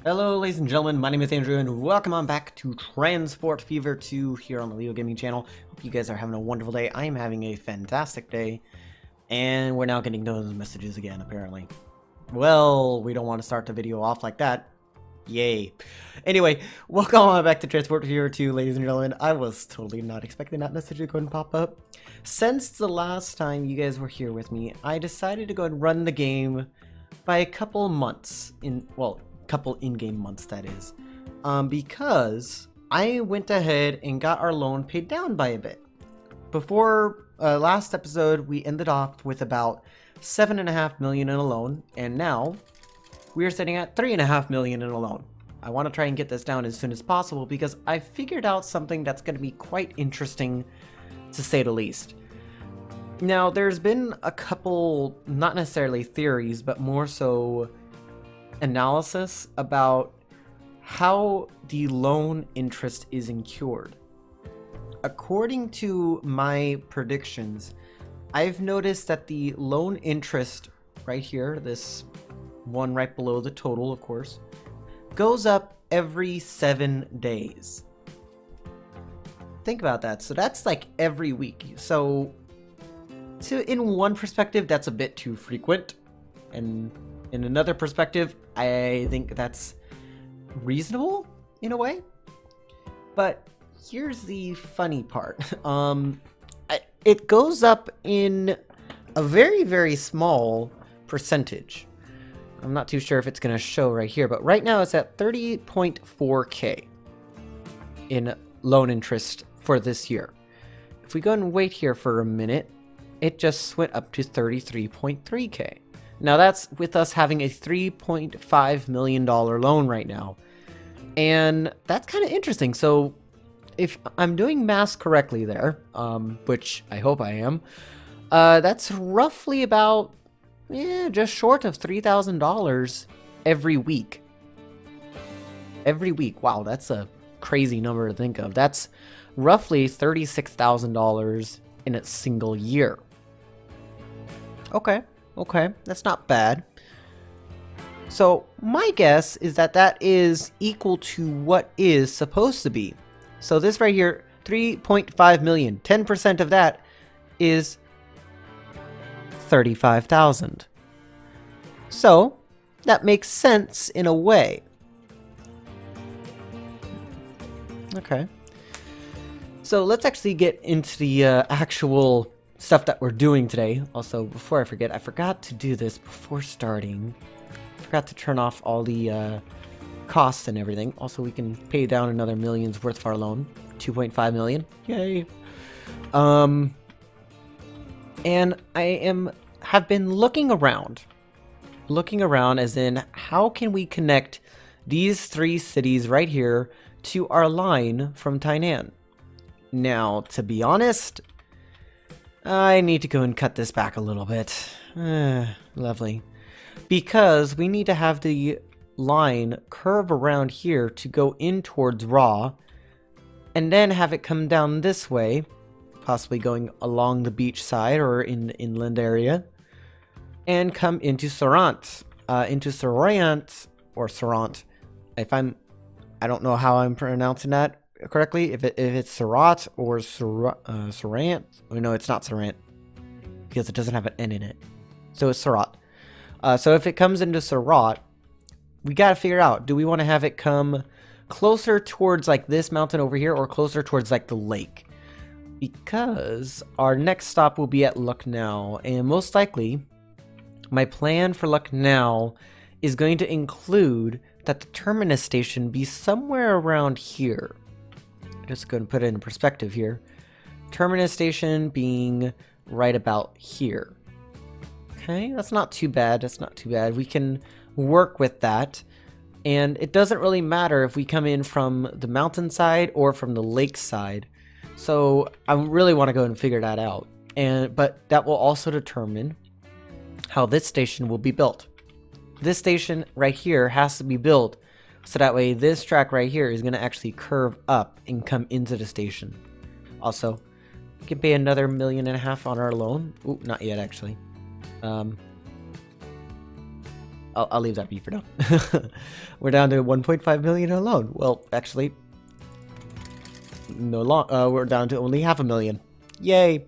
Hello ladies and gentlemen, my name is Andrew and welcome on back to Transport Fever 2 here on the Leo Gaming channel. Hope you guys are having a wonderful day. I am having a fantastic day. And we're now getting those messages again, apparently. Well, we don't want to start the video off like that. Yay. Anyway, welcome on back to Transport Fever 2, ladies and gentlemen. I was totally not expecting that message to go and pop up. Since the last time you guys were here with me, I decided to go and run the game by a couple months. Couple in-game months, that is, because I went ahead and got our loan paid down by a bit. Before last episode, we ended off with about $7.5 million in a loan, and now we are sitting at $3.5 million in a loan. I want to try and get this down as soon as possible because I figured out something that's going to be quite interesting, to say the least. Now, there's been a couple, not necessarily theories, but more so analysis about how the loan interest is incurred. According to my predictions, I've noticed that the loan interest right here, this one right below the total, of course, goes up every 7 days. Think about that. So that's like every week. So in one perspective, that's a bit too frequent, and in another perspective, I think that's reasonable in a way. But here's the funny part. It goes up in a very, very small percentage. I'm not too sure if it's going to show right here, but right now it's at 30.4K in loan interest for this year. If we go and wait here for a minute, it just went up to 33.3K. Now that's with us having a $3.5 million loan right now. And that's kind of interesting. So if I'm doing math correctly there, which I hope I am, that's roughly about, just short of $3,000 every week. Every week. Wow, that's a crazy number to think of. That's roughly $36,000 in a single year. Okay, that's not bad. So my guess is that that is equal to what is supposed to be. So this right here, 3.5 million, 10% of that is 35,000. So that makes sense in a way. Okay. So let's actually get into the actual stuff that we're doing today. Also, before I forget, I forgot to do this before starting. I forgot to turn off all the costs and everything. Also, we can pay down another million's worth of our loan. 2.5 million. Yay. And I have been looking around. Looking around as in, how can we connect these 3 cities right here to our line from Tainan? Now, to be honest, I need to go and cut this back a little bit. Lovely. Because we need to have the line curve around here to go in towards Raw, and then have it come down this way, possibly going along the beach side or in the inland area, and come into Sarant. Or Sarant. I don't know how I'm pronouncing that correctly, if it's Surat or Sarant. Oh, no, it's not Sarant because it doesn't have an N in it, so it's Surat. So if it comes into Surat, we got to figure out, do we want to have it come closer towards like this mountain over here or closer towards like the lake? Because our next stop will be at Lucknow, and most likely my plan for Lucknow is going to include that the terminus station be somewhere around here. Just going to put it in perspective here. Terminus station being right about here. Okay, that's not too bad. That's not too bad. We can work with that. And it doesn't really matter if we come in from the mountainside or from the lake side. So I really want to go and figure that out. But that will also determine how this station will be built. This station right here has to be built so that way this track right here is going to actually curve up and come into the station. Also, we can pay another $1.5 million on our loan. Ooh, not yet actually. I'll leave that be for now. We're down to 1.5 million alone. Well, actually, we're down to only 500,000. Yay!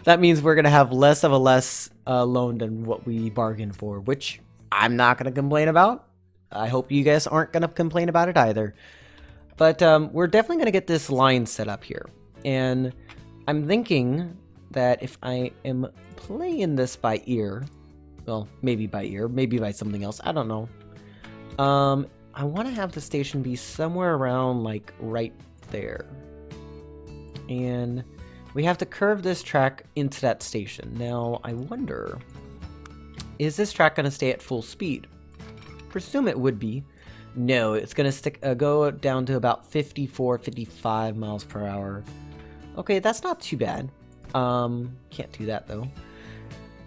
That means we're gonna have less of a loan than what we bargained for, which I'm not gonna complain about. I hope you guys aren't gonna complain about it either. But we're definitely gonna get this line set up here, and I'm thinking that if I am playing this by ear, well, maybe by ear, maybe by something else, I don't know. I want to have the station be somewhere around like right there, and we have to curve this track into that station. Now I wonder, is this track going to stay at full speed? Presume it would be. No, it's going to go down to about 54, 55 miles per hour. Okay, that's not too bad. Can't do that though.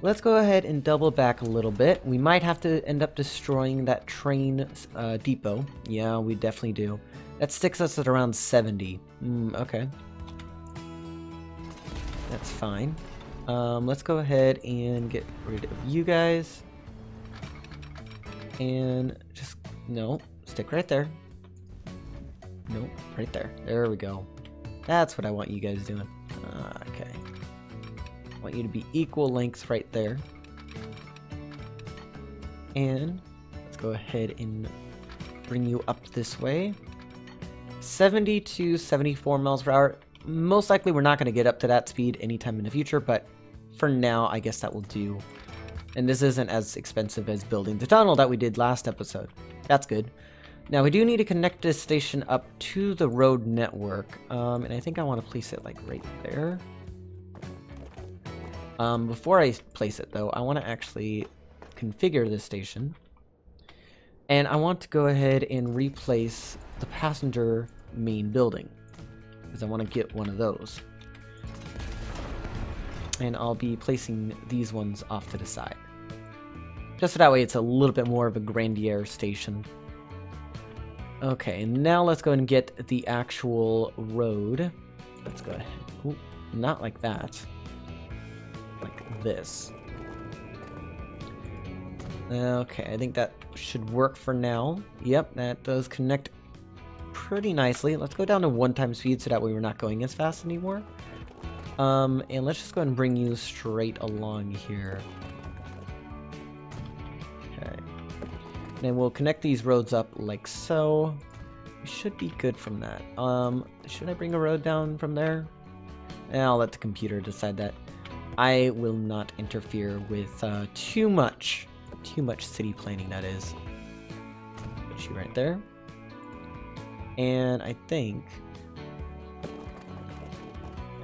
Let's go ahead and double back a little bit. We might have to end up destroying that train depot. Yeah, we definitely do. That sticks us at around 70. Okay. That's fine. Let's go ahead and get rid of you guys. And just, no, stick right there. Nope, right there. There we go. That's what I want you guys doing. Okay. I want you to be equal lengths right there. And let's go ahead and bring you up this way. 70 to 74 miles per hour. Most likely we're not going to get up to that speed anytime in the future, but for now I guess that will do. And this isn't as expensive as building the tunnel that we did last episode. That's good. Now we do need to connect this station up to the road network, and I think I want to place it like right there. Before I place it though, I want to actually configure this station, and I want to go ahead and replace the passenger main building, because I want to get one of those. And I'll be placing these ones off to the side, just so that way it's a little bit more of a grandier station. Okay, now let's go and get the actual road. Let's go ahead. Ooh, not like that. Like this. Okay, I think that should work for now. Yep, that does connect pretty nicely. Let's go down to 1x speed so that way we're not going as fast anymore. And let's just go ahead and bring you straight along here. Okay. Then we'll connect these roads up like so. We should be good from that. Should I bring a road down from there? I'll let the computer decide that. I will not interfere with too much city planning, that is. Put you right there. And I think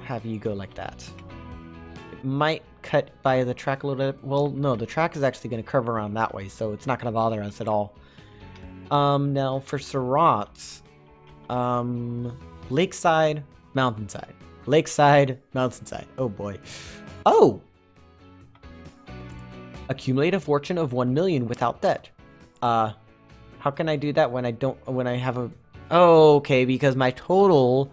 have you go like that. It might cut by the track a little bit. Well, no, the track is actually going to curve around that way, so it's not going to bother us at all. Now for Surat, lakeside, mountainside. Lakeside, mountainside. Oh boy. Oh! Accumulate a fortune of 1 million without debt. How can I do that when I have a... Oh, okay, because my total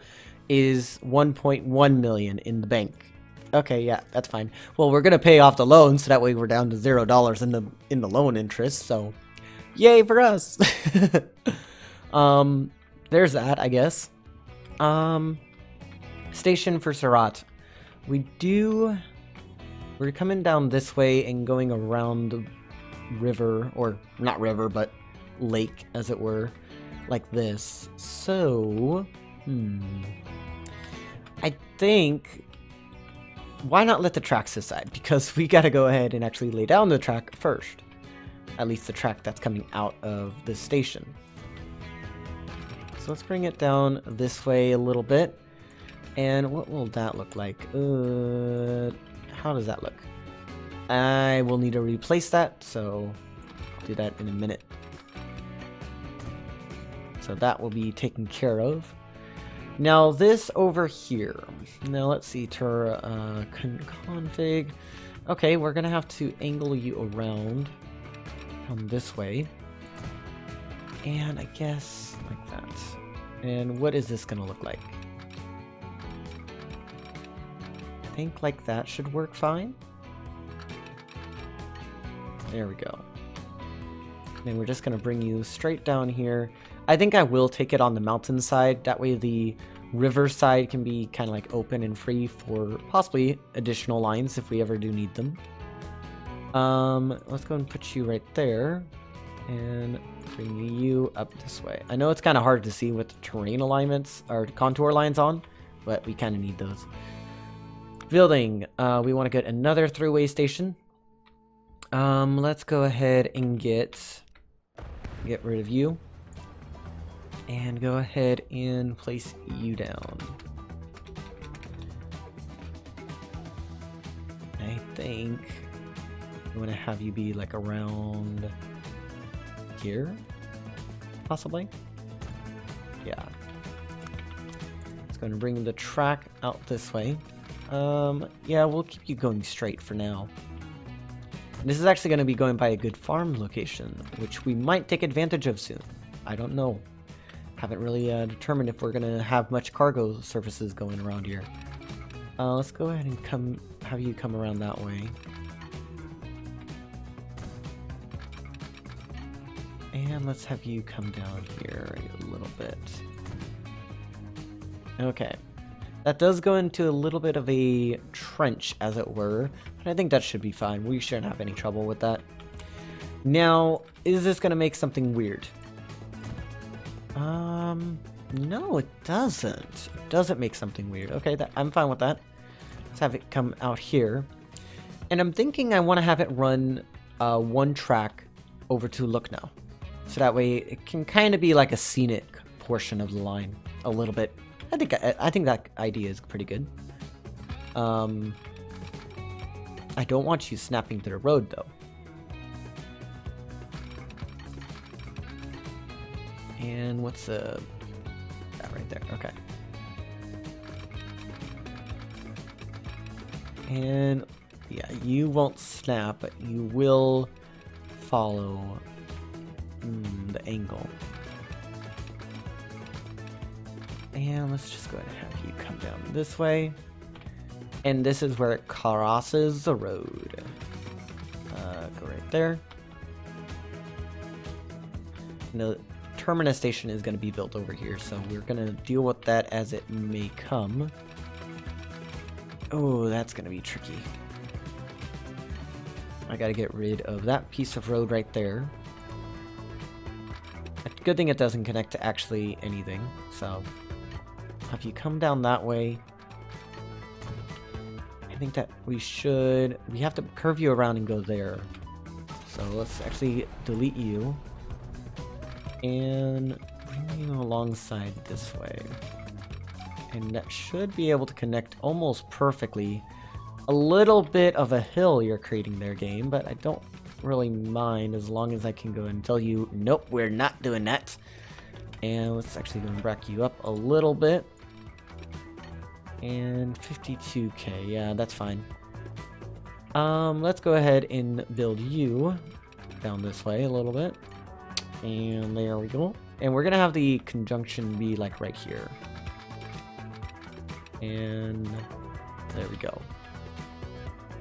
is 1.1 million in the bank. Okay, yeah, that's fine. Well, we're gonna pay off the loan, so that way we're down to $0 in the loan interest, so yay for us. There's that, I guess. Station for Surat. We're coming down this way and going around the river, or not river, but lake, as it were, like this. So, I think, why not let the tracks decide? Because we gotta go ahead and actually lay down the track first. At least the track that's coming out of the station. So let's bring it down this way a little bit. And what will that look like? How does that look? I will need to replace that, so I'll do that in a minute. So that will be taken care of. Now this over here. Now let's see, config. Okay, we're gonna have to angle you around this way. And I guess like that. And what is this gonna look like? I think like that should work fine. There we go. And we're just going to bring you straight down here. I think I will take it on the mountainside. That way the river side can be kind of like open and free for possibly additional lines if we ever do need them. Let's go and put you right there. And bring you up this way. I know it's kind of hard to see with the terrain alignments or contour lines on, but we kind of need those. Building. We want to get another throughway station. Let's go ahead and get rid of you. And go ahead and place you down. I think I want to have you be like around here, possibly. Yeah. It's going to bring the track out this way. Yeah, we'll keep you going straight for now. This is actually going to be going by a good farm location, which we might take advantage of soon. I don't know. Haven't really determined if we're going to have much cargo services going around here. Let's go ahead and have you come around that way. And let's have you come down here a little bit. Okay. That does go into a little bit of a trench, as it were. But I think that should be fine. We shouldn't have any trouble with that. Now, is this going to make something weird? No, it doesn't. It doesn't make something weird. Okay, I'm fine with that. Let's have it come out here. And I'm thinking I want to have it run one track over to Lucknow. So that way it can kind of be like a scenic portion of the line a little bit. I think that idea is pretty good. I don't want you snapping to the road though. And what's that right there? Okay. And yeah, you won't snap, but you will follow the angle. And let's just go ahead and have you come down this way. And this is where it crosses the road. Go right there. The terminus station is going to be built over here, so we're going to deal with that as it may come. Oh, that's going to be tricky. I got to get rid of that piece of road right there. Good thing it doesn't connect to actually anything, so if you come down that way, I think that we have to curve you around and go there. So let's actually delete you and bring you alongside this way. And that should be able to connect almost perfectly. A little bit of a hill you're creating there, game, but I don't really mind as long as I can go and tell you, nope, we're not doing that. And let's actually go and back you up a little bit. And 52k, yeah, that's fine. Let's go ahead and build you down this way a little bit. And there we go. And we're gonna have the conjunction be like right here. And there we go.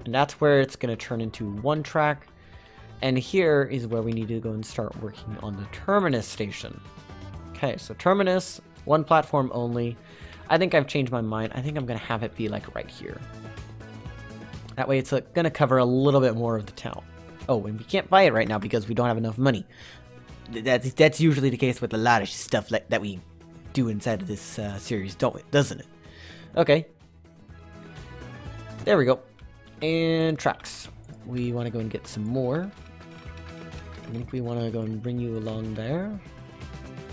And that's where it's gonna turn into one track. And here is where we need to go and start working on the terminus station. Okay, so terminus, one platform only. I think I've changed my mind. I think I'm going to have it be like right here. That way it's going to cover a little bit more of the town. Oh, and we can't buy it right now because we don't have enough money. That's usually the case with a lot of stuff that we do inside of this series, doesn't it? Okay. There we go. And tracks. We want to go and get some more. I think we want to go and bring you along there.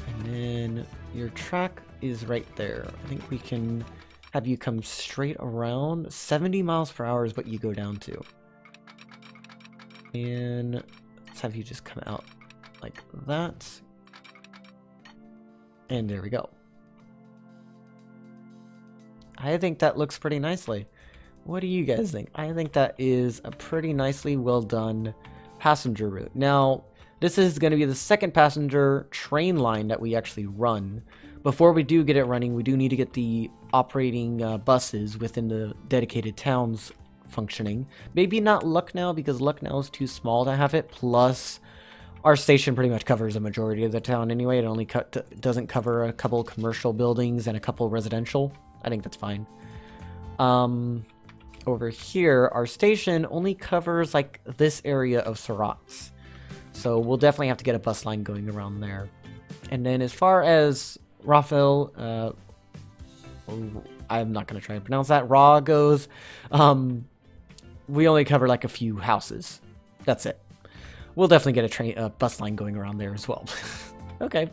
And then your track is right there. I think we can have you come straight around. 70 miles per hour is what you go down to. And let's have you just come out like that. And there we go. I think that looks pretty nicely. What do you guys think? I think that is a pretty nicely well done passenger route. Now, this is going to be the second passenger train line that we actually run. Before we do get it running, we do need to get the operating buses within the dedicated towns functioning. Maybe not Lucknow, because Lucknow is too small to have it. Plus, Our station pretty much covers a majority of the town anyway. It only doesn't cover a couple commercial buildings and a couple residential. I think that's fine. Over here, our station only covers like this area of Surat's. So we'll definitely have to get a bus line going around there. And then as far as Raphael, I'm not going to try and pronounce that, Ra goes, we only cover like a few houses. That's it. We'll definitely get a bus line going around there as well. Okay.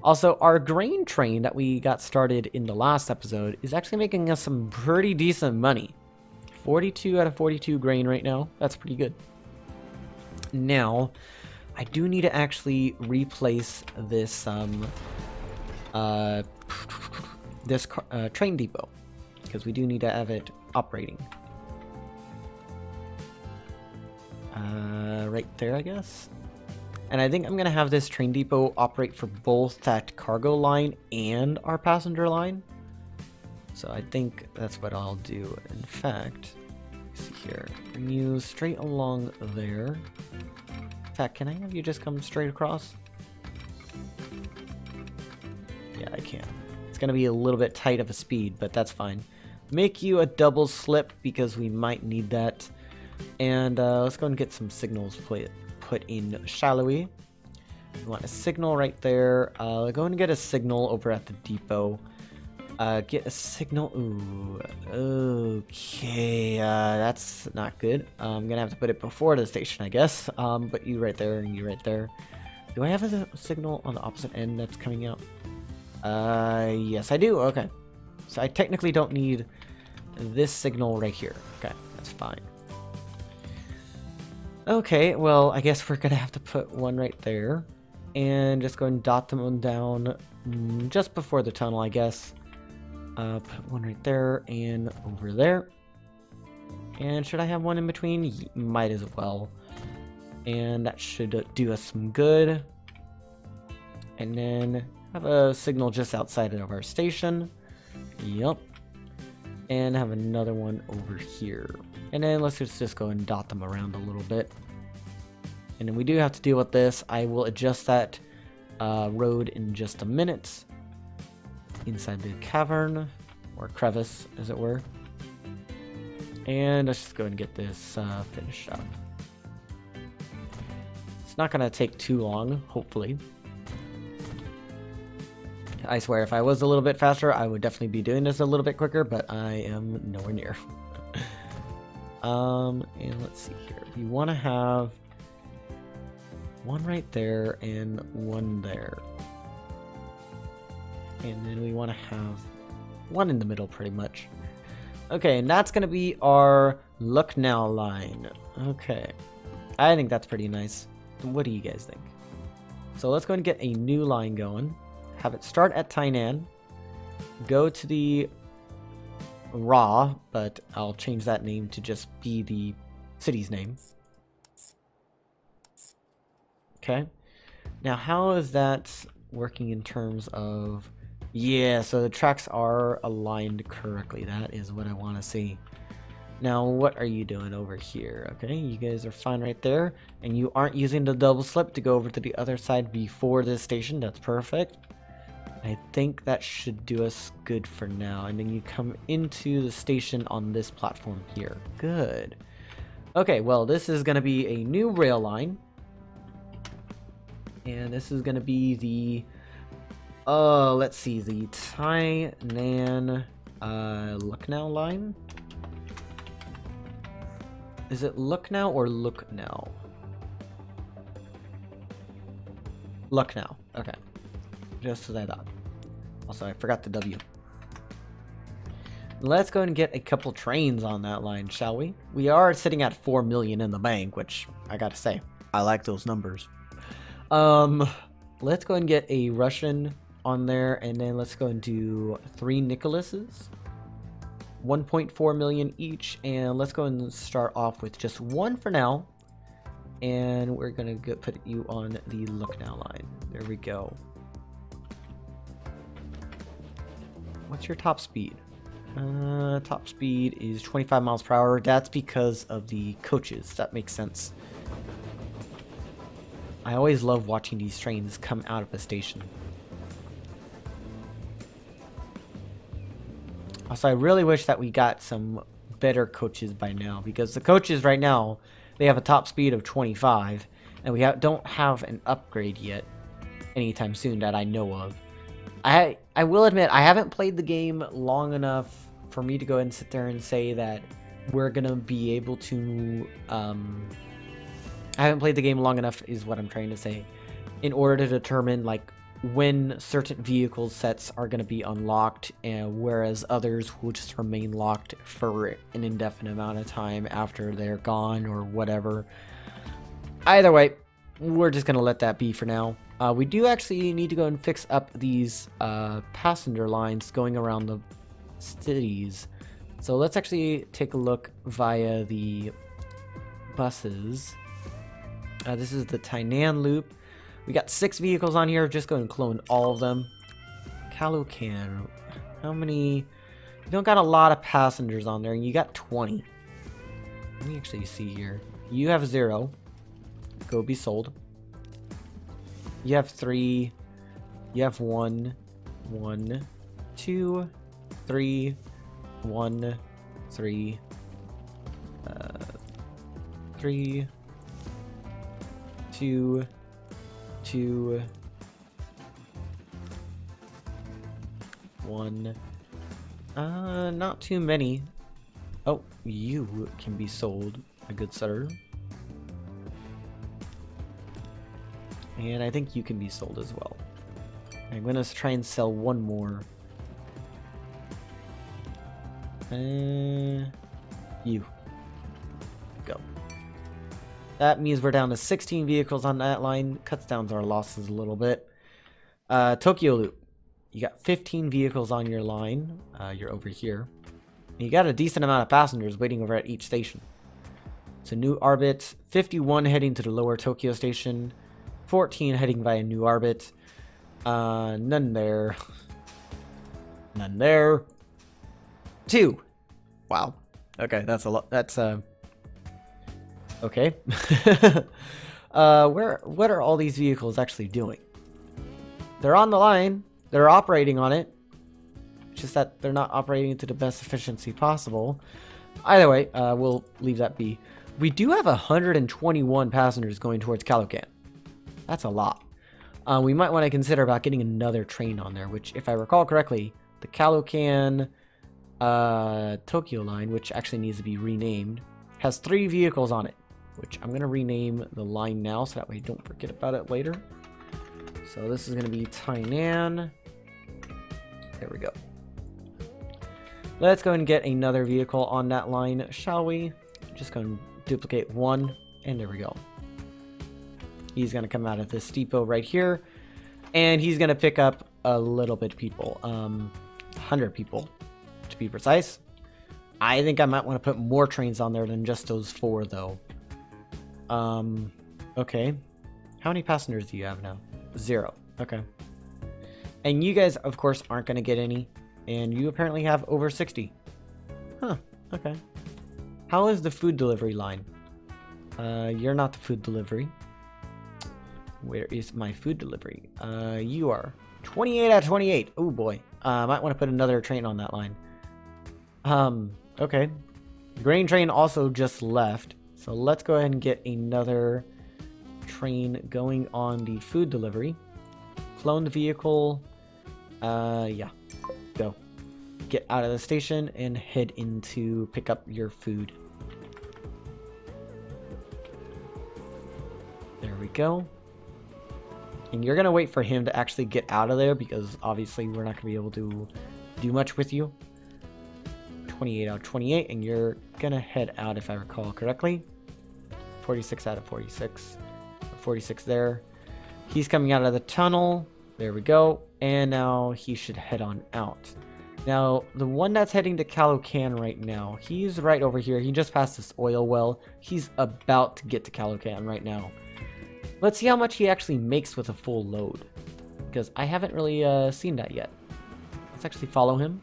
Also, our grain train that we got started in the last episode is actually making us some pretty decent money. 42 out of 42 grain right now. That's pretty good. Now, I do need to actually replace this train depot, because we do need to have it operating. Right there, I guess. And I think I'm going to have this train depot operate for both that cargo line and our passenger line. So I think that's what I'll do. In fact, let's see here. Bring you straight along there. In fact, can I have you just come straight across? Yeah, I can. It's going to be a little bit tight of a speed, but that's fine. Make you a double slip because we might need that. And let's go and get some signals put in, shall we? We want a signal right there. Go and get a signal over at the depot. Get a signal. Ooh, okay. That's not good. I'm gonna have to put it before the station, I guess. But you right there and you right there. Do I have a signal on the opposite end that's coming out? Yes, I do. Okay. So I technically don't need this signal right here. Okay, that's fine. Okay, well, I guess we're gonna have to put one right there. And just go and dot them down just before the tunnel, I guess. Put one right there and over there. And should I have one in between? Might as well. And that should do us some good. And then have a signal just outside of our station. Yup. And have another one over here. And then let's just go and dot them around a little bit. And then we do have to deal with this. I will adjust that road in just a minute. Inside the cavern, or crevice, as it were. And let's just go and get this finished up. It's not going to take too long, hopefully. I swear, if I was a little bit faster, I would definitely be doing this a little bit quicker, but I am nowhere near. And let's see here. We want to have one right there and one there. And then we want to have one in the middle, pretty much. Okay, and that's going to be our Lucknow line. Okay. I think that's pretty nice. What do you guys think? So let's go and get a new line going. Have it start at Tainan. Go to the Ra, but I'll change that name to just be the city's name. Okay. Now, how is that working in terms of... Yeah, so the tracks are aligned correctly. That is what I want to see. Now, what are you doing over here? Okay, you guys are fine right there. And you aren't using the double slip to go over to the other side before this station. That's perfect. I think that should do us good for now. And then you come into the station on this platform here. Good. Okay, well, this is going to be a new rail line. And this is going to be the... let's see, the Tainan Lucknow line. Is it Lucknow or Lucknow? Lucknow. Okay. Just as I thought. Also, I forgot the W. Let's go and get a couple trains on that line, shall we? We are sitting at 4 million in the bank, which I gotta say, I like those numbers. Let's go and get a Russian on there, and then let's go and do 3 Nicholases. 1.4 million each, and let's go and start off with just one for now. And we're gonna put you on the Lucknow line. There we go. What's your top speed? Top speed is 25 miles per hour. That's because of the coaches. That makes sense. I always love watching these trains come out of the station. Also, I really wish that we got some better coaches by now, because the coaches right now, they have a top speed of 25, and we don't have an upgrade yet anytime soon that I know of. I will admit, I haven't played the game long enough for me to go and sit there and say that we're gonna be able to, I haven't played the game long enough is what I'm trying to say, in order to determine, like, when certain vehicle sets are going to be unlocked, and whereas others will just remain locked for an indefinite amount of time after they're gone or whatever. Either way, we're just going to let that be for now. We do actually need to go and fix up these passenger lines going around the cities. So let's actually take a look via the buses. This is the Tainan loop. We got 6 vehicles on here. Just go and clone all of them. Calocan. How many? You don't got a lot of passengers on there, and you got 20. Let me actually see here. You have 0. Go be sold. You have 3. You have 1. 1, 2, 3, 1, 3, 3, 2, 2, 1. Not too many. Oh, you can be sold, a good sir. And I think you can be sold as well. I'm gonna try and sell one more. You. Go. That means we're down to 16 vehicles on that line. Cuts down our losses a little bit. Tokyo Loop. You got 15 vehicles on your line. You're over here. And you got a decent amount of passengers waiting over at each station. So New Arbit, 51 heading to the lower Tokyo station. 14 heading via New Arbit. None there. None there. 2. Wow. Okay, that's a lot. That's okay. What are all these vehicles actually doing? They're on the line. They're operating on it. It's just that they're not operating to the best efficiency possible. Either way, we'll leave that be. We do have 121 passengers going towards Calocan. That's a lot. We might want to consider about getting another train on there, which, if I recall correctly, the Calocan Tokyo line, which actually needs to be renamed, has 3 vehicles on it, which I'm going to rename the line now so that way I don't forget about it later. So this is going to be Tainan. There we go. Let's go and get another vehicle on that line, shall we? Just going to duplicate 1, and there we go. He's going to come out of this depot right here, and he's going to pick up a little bit of people, 100 people to be precise. I think I might want to put more trains on there than just those 4 though. Okay. How many passengers do you have now? 0. Okay. And you guys, of course, aren't going to get any, and you apparently have over 60. Huh. Okay. How is the food delivery line? You're not the food delivery. Where is my food delivery? You are 28 out of 28. Oh boy. I might want to put another train on that line. Okay. Grain train also just left. So let's go ahead and get another train going on the food delivery. Cloned vehicle. Yeah. Go. Get out of the station and head in to pick up your food. There we go. And you're going to wait for him to actually get out of there, because obviously we're not going to be able to do much with you. 28 out of 28, and you're going to head out if I recall correctly. 46 out of 46. 46 there. He's coming out of the tunnel. There we go. And now he should head on out. Now, the one that's heading to Calocan right now, he's right over here. He just passed this oil well. He's about to get to Calocan right now. Let's see how much he actually makes with a full load, because I haven't really seen that yet. Let's actually follow him.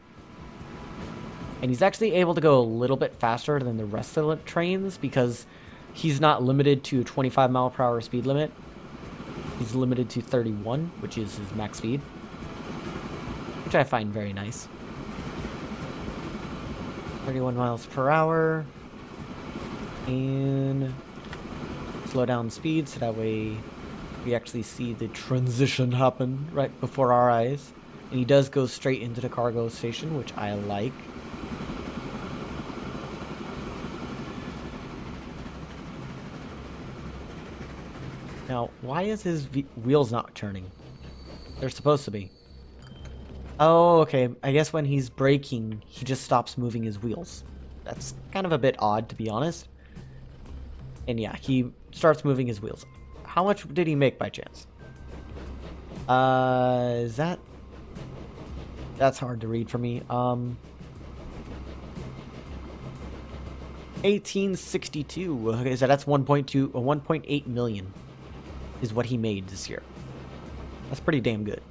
And he's actually able to go a little bit faster than the rest of the trains, because he's not limited to a 25 mile per hour speed limit. He's limited to 31, which is his max speed, which I find very nice. 31 miles per hour. And slow down speed so that way we actually see the transition happen right before our eyes. And he does go straight into the cargo station, which I like. Now, why is his wheels not turning? They're supposed to be. Oh, okay. I guess when he's braking, he just stops moving his wheels. That's kind of a bit odd, to be honest. And yeah, he starts moving his wheels. How much did he make by chance? Is that... That's hard to read for me. 1862. Okay, so that's 1.8 million is what he made this year. That's pretty damn good.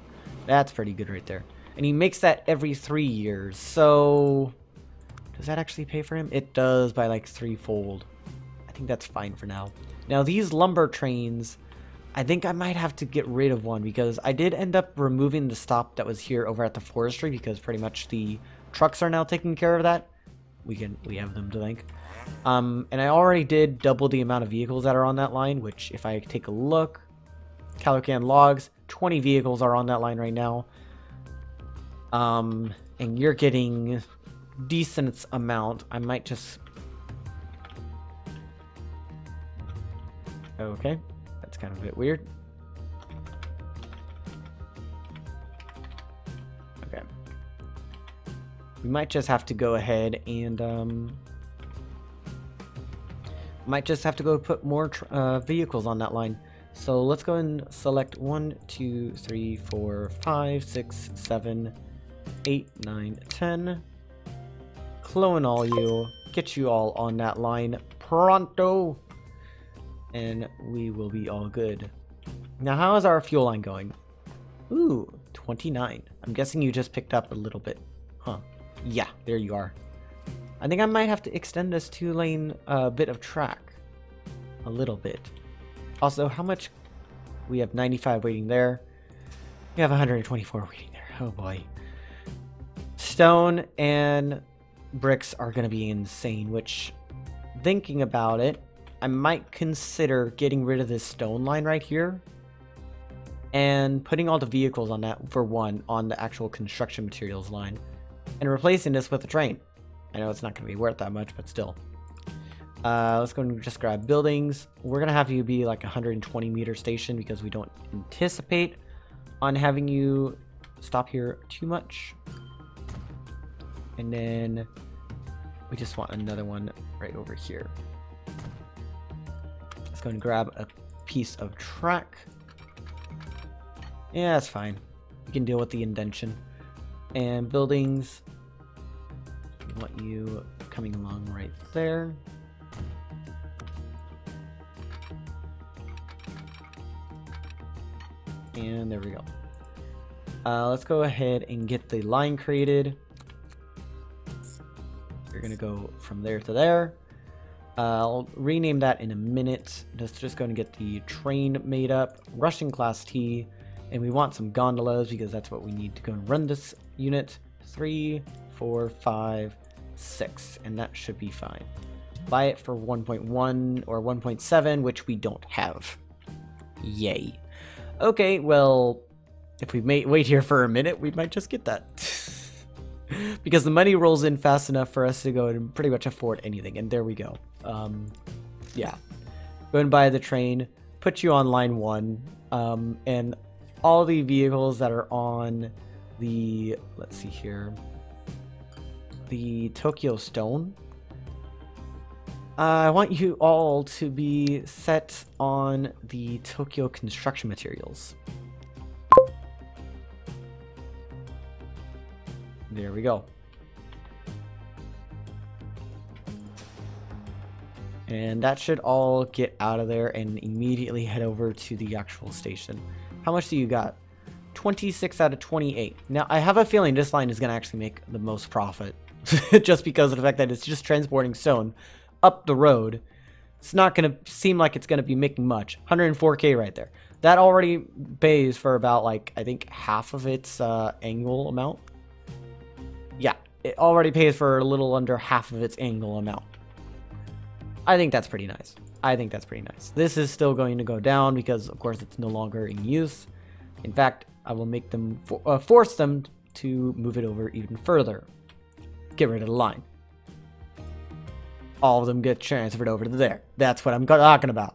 That's pretty good right there. And he makes that every 3 years. So does that actually pay for him? It does by like threefold. I think that's fine for now. Now these lumber trains, I think I might have to get rid of one because I did end up removing the stop that was here over at the forestry because pretty much the trucks are now taking care of that. We have them to thank. And I already did double the amount of vehicles that are on that line, which if I take a look, Calican logs, 20 vehicles are on that line right now. And you're getting decent amount. I might just... Okay, that's kind of a bit weird. Okay. We might just have to go ahead and, might just have to go put more vehicles on that line. So let's go and select 1, 2, 3, 4, 5, 6, 7, 8, 9, 10. Clone all you. Get you all on that line pronto. And we will be all good. Now, how is our fuel line going? Ooh, 29. I'm guessing you just picked up a little bit. Huh. Yeah, there you are. I think I might have to extend this 2-lane bit of track. A little bit. Also, how much? We have 95 waiting there. We have 124 waiting there. Oh boy. Stone and bricks are going to be insane, which, thinking about it, I might consider getting rid of this stone line right here and putting all the vehicles on that, for one, on the actual construction materials line and replacing this with a train. I know it's not going to be worth that much, but still. Let's go and just grab buildings. We're going to have you be like a 120 meter station because we don't anticipate on having you stop here too much. And then we just want another one right over here. Let's go and grab a piece of track. Yeah, that's fine. We can deal with the indentation. And buildings. We want you coming along right there. And there we go. Let's go ahead and get the line created. We're gonna go from there to there. I'll rename that in a minute. Just going to get the train made up. Rushing class T. And we want some gondolas because that's what we need to go and run this unit. 3, 4, 5, 6. And that should be fine. Buy it for 1.1 or 1.7, which we don't have. Yay. Okay, well, if we wait here for a minute, we might just get that. Because the money rolls in fast enough for us to go and pretty much afford anything. And there we go. Yeah. Go and buy the train. Put you on line 1. And all the vehicles that are on the... Let's see here. The Tokyo Stone. I want you all to be set on the Tokyo construction materials. There we go. And that should all get out of there and immediately head over to the actual station. How much do you got? 26 out of 28. Now, I have a feeling this line is going to actually make the most profit. Just because of the fact that it's just transporting stone up the road. It's not going to seem like it's going to be making much. 104k right there. That already pays for about, like, I think half of its annual amount. Yeah, it already pays for a little under half of its annual amount. I think that's pretty nice. I think that's pretty nice. This is still going to go down because, of course, it's no longer in use. In fact, I will make them force them to move it over even further. Get rid of the line. All of them get transferred over to there. That's what I'm talking about.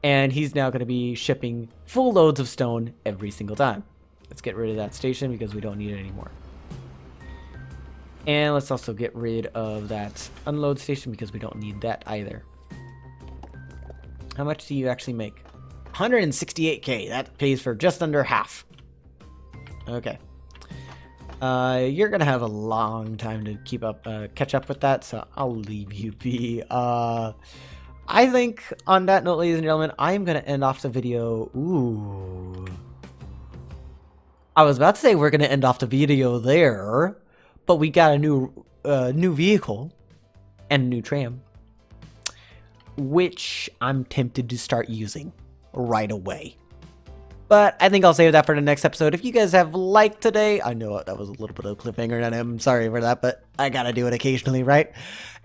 And he's now going to be shipping full loads of stone every single time. Let's get rid of that station because we don't need it anymore. And let's also get rid of that unload station because we don't need that either. How much do you actually make? 168k. That pays for just under half. Okay. You're gonna have a long time to keep up, catch up with that, so I'll leave you be. I think on that note, ladies and gentlemen, I'm gonna end off the video. Ooh. I was about to say we're gonna end off the video there, but we got a new vehicle and a new tram, which I'm tempted to start using right away. But I think I'll save that for the next episode. If you guys have liked today, I know that was a little bit of a cliffhanger, and I'm sorry for that, but I gotta do it occasionally, right?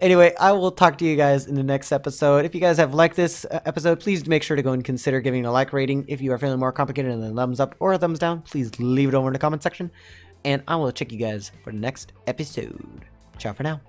Anyway, I will talk to you guys in the next episode. If you guys have liked this episode, please make sure to go and consider giving a like rating. If you are feeling more complicated than a thumbs up or a thumbs down, please leave it over in the comment section. And I will check you guys for the next episode. Ciao for now.